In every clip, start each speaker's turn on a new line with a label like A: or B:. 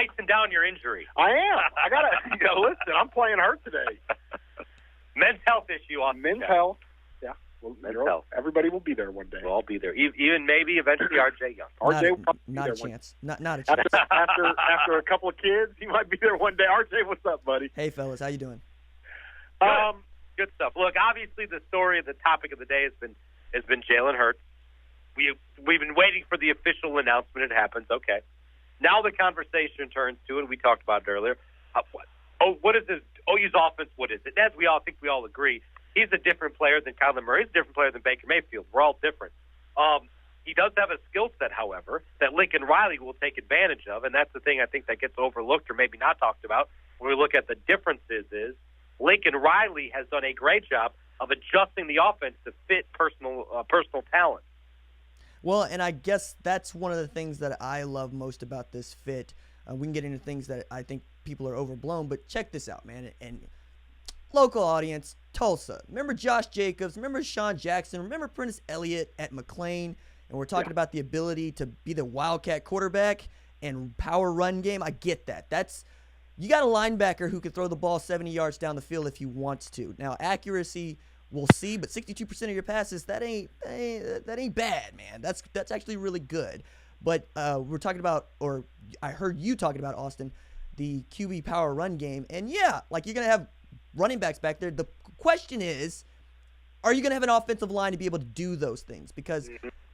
A: icing down your injury.
B: I am. I got to listen, I'm playing hurt today.
A: Men's health issue on
B: Men's health. Yeah. Well,
A: Men's health.
B: Everybody will be there one day.
A: We'll all be there. Even maybe eventually R.J. Young.
B: R.J. will probably be
C: not
B: there
C: a chance. Not a chance.
B: After a couple of kids, he might be there one day. R.J., what's up, buddy?
C: Hey, fellas. How you doing?
A: Good stuff. Look, obviously the story, the topic of the day has been Jalen Hurts. We've been waiting for the official announcement. It happens. Okay. Now the conversation turns to, and we talked about it earlier, what is this OU's offense? What is it? As we all think, we all agree, he's a different player than Kyler Murray. He's a different player than Baker Mayfield. We're all different. He does have a skill set, however, that Lincoln Riley will take advantage of, and that's the thing I think that gets overlooked or maybe not talked about when we look at the differences is Lincoln Riley has done a great job of adjusting the offense to fit personal talent.
C: Well, and I guess that's one of the things that I love most about this fit. We can get into things that I think people are overblown, but check this out, man. And local audience, Tulsa. Remember Josh Jacobs? Remember Sean Jackson? Remember Prentice Elliott at McLean? And we're talking about the ability to be the Wildcat quarterback and power run game. I get that. You got a linebacker who can throw the ball 70 yards down the field if he wants to. Now, accuracy, we'll see, but 62% of your passes, that ain't bad, man. That's actually really good. But we're talking about, or I heard you talking about, Austin, the QB power run game. And yeah, like you're going to have running backs back there. The question is, are you going to have an offensive line to be able to do those things? Because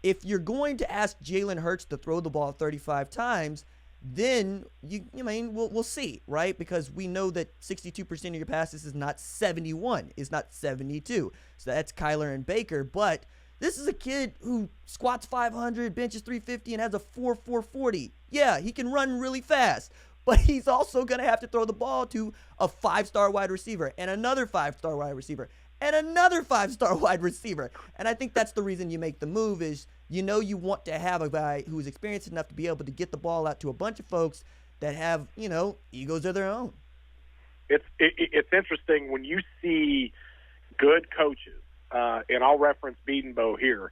C: if you're going to ask Jalen Hurts to throw the ball 35 times, then we'll see, right? Because we know that 62% of your passes is not 71, is not 72. So that's Kyler and Baker. But this is a kid who squats 500, benches 350, and has a 4.40. Yeah, he can run really fast, but he's also going to have to throw the ball to a 5-star wide receiver and another 5-star wide receiver and another 5-star wide receiver. And I think that's the reason you make the move is you want to have a guy who is experienced enough to be able to get the ball out to a bunch of folks that have, egos of their own.
B: It's interesting when you see good coaches, and I'll reference Bedenbaugh here,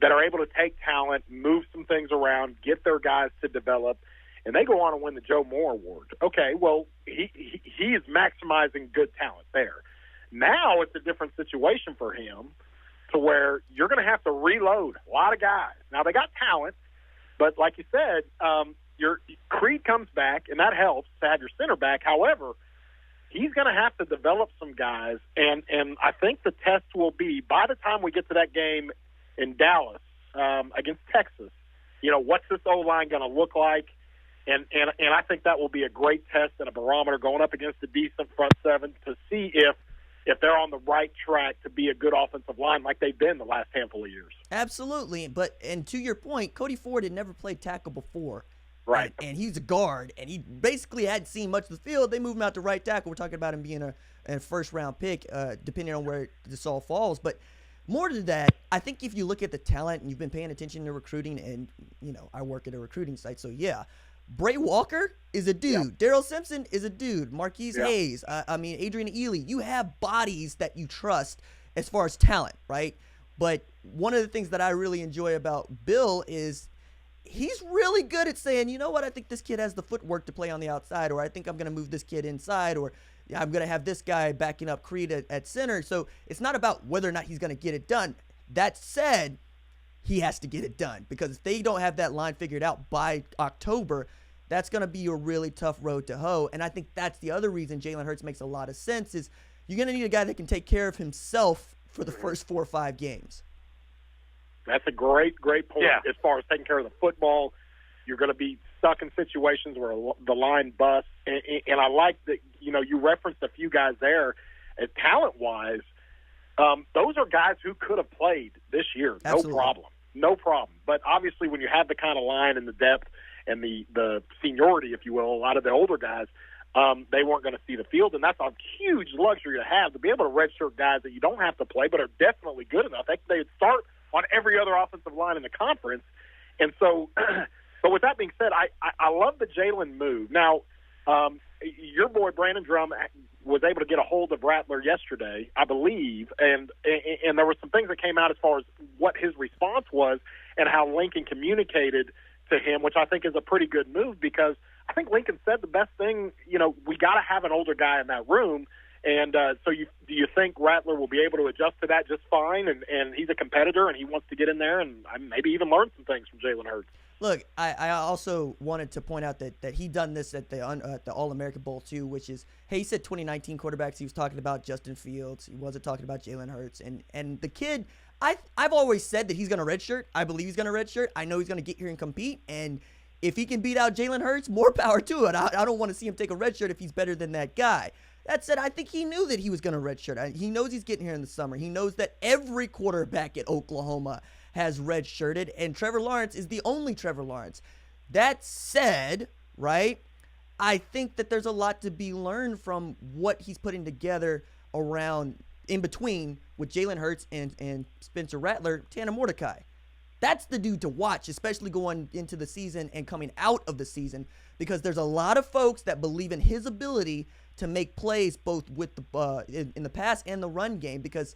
B: that are able to take talent, move some things around, get their guys to develop, and they go on and win the Joe Moore Award. Okay, well, he is maximizing good talent there. Now it's a different situation for him to where you're going to have to reload a lot of guys. Now, they got talent, but like you said, your Creed comes back, and that helps to have your center back. However, he's going to have to develop some guys, and I think the test will be by the time we get to that game in Dallas against Texas, what's this O-line going to look like? And I think that will be a great test and a barometer going up against a decent front seven to see if they're on the right track to be a good offensive line like they've been the last handful of years.
C: Absolutely. And to your point, Cody Ford had never played tackle before.
B: Right.
C: And he's a guard, and he basically hadn't seen much of the field. They moved him out to right tackle. We're talking about him being a first-round pick, depending on where this all falls. But more to that, I think if you look at the talent and you've been paying attention to recruiting, and, I work at a recruiting site, so yeah. Bray Walker is a dude. Yeah. Daryl Simpson is a dude. Marquise Hayes. Adrian Ely. You have bodies that you trust as far as talent, right? But one of the things that I really enjoy about Bill is he's really good at saying, you know what, I think this kid has the footwork to play on the outside, or I think I'm going to move this kid inside, or I'm going to have this guy backing up Creed at center. So it's not about whether or not he's going to get it done. That said, he has to get it done, because if they don't have that line figured out by October, that's going to be a really tough road to hoe. And I think that's the other reason Jalen Hurts makes a lot of sense is you're going to need a guy that can take care of himself for the first 4 or 5 games.
B: That's a great point.
A: Yeah.
B: As far as taking care of the football, you're going to be stuck in situations where the line busts. And I like that, you referenced a few guys there. Talent-wise, those are guys who could have played this year.
C: Absolutely.
B: No problem. But obviously when you have the kind of line and the depth and the seniority, if you will, a lot of the older guys, they weren't going to see the field. And that's a huge luxury to have, to be able to redshirt guys that you don't have to play but are definitely good enough. They would start on every other offensive line in the conference. And so with that being said, I love the Jalen move. Now, your boy Brandon Drum was able to get a hold of Rattler yesterday, I believe, and there were some things that came out as far as what his response was and how Lincoln communicated to him, which I think is a pretty good move, because I think Lincoln said the best thing, we got to have an older guy in that room. And so do you think Rattler will be able to adjust to that just fine? And he's a competitor, and he wants to get in there and maybe even learn some things from Jalen Hurts.
C: Look, I also wanted to point out that he done this at the All-American Bowl too, which is, hey, he said 2019 quarterbacks. He was talking about Justin Fields. He wasn't talking about Jalen Hurts. And the kid, I've always said that he's going to redshirt. I believe he's going to redshirt. I know he's going to get here and compete. And if he can beat out Jalen Hurts, more power to it. I don't want to see him take a redshirt if he's better than that guy. That said, I think he knew that he was going to redshirt. He knows he's getting here in the summer. He knows that every quarterback at Oklahoma has redshirted, and Trevor Lawrence is the only Trevor Lawrence. That said, right, I think that there's a lot to be learned from what he's putting together around in between with Jalen Hurts and Spencer Rattler, Tanner Mordecai. That's the dude to watch, especially going into the season and coming out of the season, because there's a lot of folks that believe in his ability to make plays both with the in the pass and the run game. Because,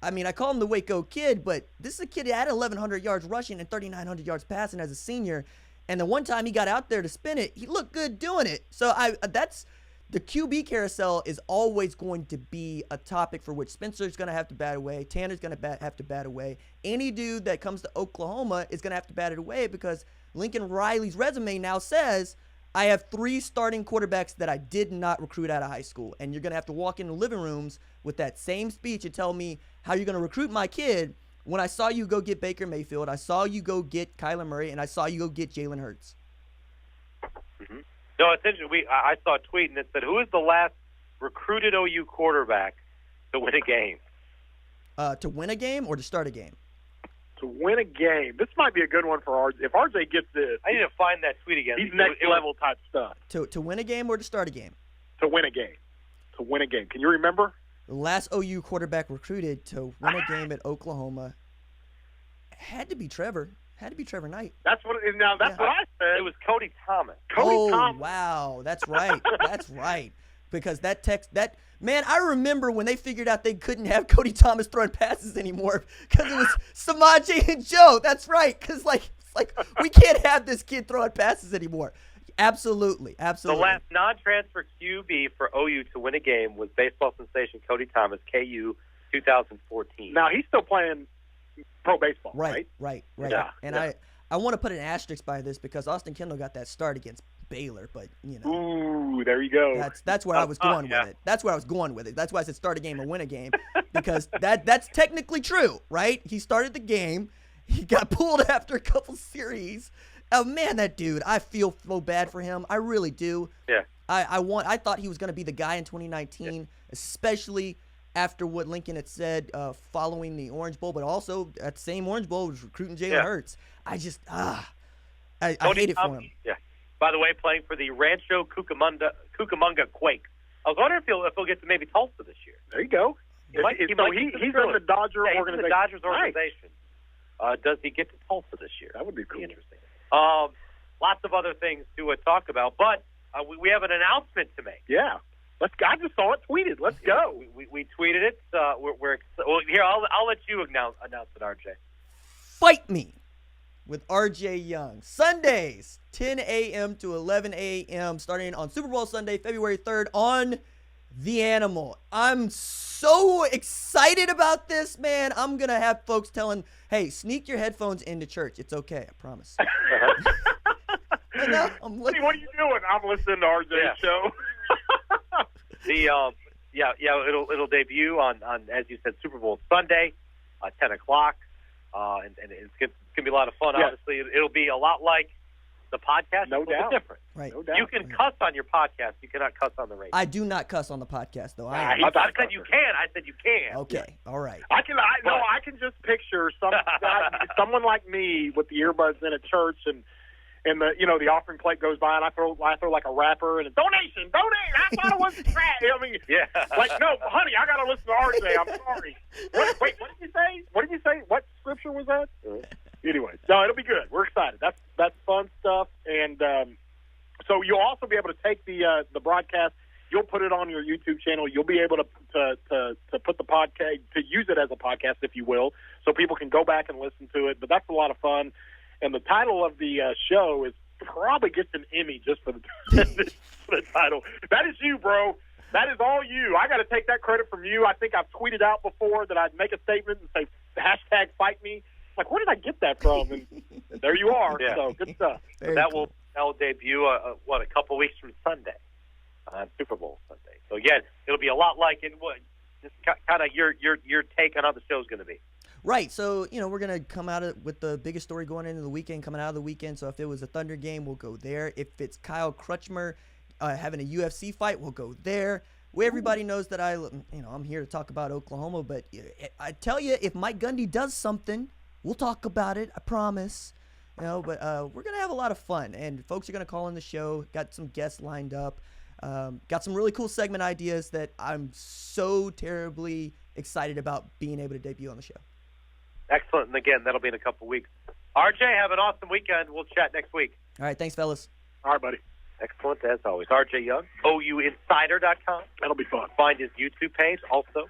C: I mean, I call him the Waco Kid, but this is a kid that had 1,100 yards rushing and 3,900 yards passing as a senior. And the one time he got out there to spin it, he looked good doing it. So that's the QB carousel is always going to be a topic for which Spencer's going to have to bat away. Tanner's going to have to bat away. Any dude that comes to Oklahoma is going to have to bat it away, because Lincoln Riley's resume now says, I have 3 starting quarterbacks that I did not recruit out of high school. And you're going to have to walk into living rooms with that same speech and tell me how you're going to recruit my kid when I saw you go get Baker Mayfield, I saw you go get Kyler Murray, and I saw you go get Jalen Hurts.
A: Mm-hmm. No, it's interesting. I saw a tweet, and it said, who is the last recruited OU quarterback to win a game?
C: To win a game or to start a game?
B: To win a game. This might be a good one for RJ. If RJ gets this,
A: I need to find that tweet again.
B: He's next level type stuff.
C: To win a game or to start a game?
B: To win a game. To win a game. Can you remember?
C: The last OU quarterback recruited to win a game at Oklahoma had to be Trevor. Had to be Trevor Knight.
B: That's what I said.
A: It was Cody Thomas.
C: Thomas. Wow, that's right. That's right. Because man, I remember when they figured out they couldn't have Cody Thomas throwing passes anymore because it was Samaje and Joe. That's right. Because like we can't have this kid throwing passes anymore. Absolutely. The
A: last non-transfer QB for OU to win a game was baseball sensation Cody Thomas, KU, 2014.
B: Now he's still playing pro baseball, right?
C: Right.
B: Yeah.
C: And I want to put an asterisk by this because Austin Kendall got that start against Baylor, but
B: Ooh, there you go.
C: That's where I was going with it. That's where I was going with it. That's why I said start a game and win a game, because that's technically true, right? He started the game, he got pulled after a couple series. Oh man, that dude, I feel so bad for him. I really do.
A: Yeah.
C: I thought he was going to be the guy in 2019, especially after what Lincoln had said following the Orange Bowl, but also at the same Orange Bowl was recruiting Jalen Hurts. I just I hate it for him.
A: Yeah. By the way, playing for the Rancho Cucamonga Quakes. I was wondering if he'll get to maybe Tulsa this year.
B: There you go. He's in the Dodger organization.
A: He's in the Dodgers organization. Nice. Does he get to Tulsa this year?
B: That would be cool.
A: Interesting. Lots of other things to talk about, but we have an announcement to make.
B: Yeah. I just saw it tweeted. Let's go.
A: We tweeted it. Here, I'll let you announce it, RJ.
C: Fight Me with RJ Young. Sundays, 10 a.m. to 11 a.m., starting on Super Bowl Sunday, February 3rd on The Animal. I'm so excited about this, man. I'm going to have folks telling, hey, sneak your headphones into church. It's okay, I promise.
B: What are you doing? I'm listening to RJ's show.
A: It'll debut on as you said, Super Bowl Sunday, 10 o'clock, and it's gonna be a lot of fun.
B: Yes.
A: Obviously, it'll be a lot like the podcast.
B: No doubt.
A: Different.
C: Right.
B: No doubt.
A: You can cuss on your podcast. You cannot cuss on the radio.
C: I do not cuss on the podcast, though.
A: I said you can. I said you can.
C: Okay. All right.
B: I can just picture someone like me with the earbuds in at church and the offering plate goes by and I throw like a rapper and a donate. I thought it was trash. I mean,
A: yeah.
B: Like, no, honey, I got to listen to RJ. I'm sorry. Wait, what did you say? What did you say? What scripture was that? Anyway, no, it'll be good. We're excited. That's fun stuff. And so you'll also be able to take the broadcast. You'll put it on your YouTube channel. You'll be able to put the podcast, to use it as a podcast, if you will, so people can go back and listen to it. But that's a lot of fun. And the title of the show is probably gets an Emmy just for the the title. That is you, bro. That is all you. I got to take that credit from you. I think I've tweeted out before that I'd make a statement and say, #fight me. Like, where did I get that from? And there you are.
A: Yeah.
B: So, good stuff.
A: That will debut, a couple weeks from Sunday, Super Bowl Sunday. So, again, it'll be a lot like it. Just kind of your take on how the show's going to be.
C: Right. So, we're going to come out with the biggest story going into the weekend, coming out of the weekend. So, if it was a Thunder game, we'll go there. If it's Kyle Crutchmer having a UFC fight, we'll go there. Everybody knows that I'm here to talk about Oklahoma, but I tell you, if Mike Gundy does something, we'll talk about it. I promise. But we're gonna have a lot of fun, and folks are gonna call in the show. Got some guests lined up. Got some really cool segment ideas that I'm so terribly excited about being able to debut on the show.
A: Excellent, and again, that'll be in a couple weeks. RJ, have an awesome weekend. We'll chat next week.
C: All right, thanks, fellas.
B: All right, buddy.
A: Excellent, as always. RJ Young, OUinsider.com.
B: That'll be fun.
A: Find his YouTube page also.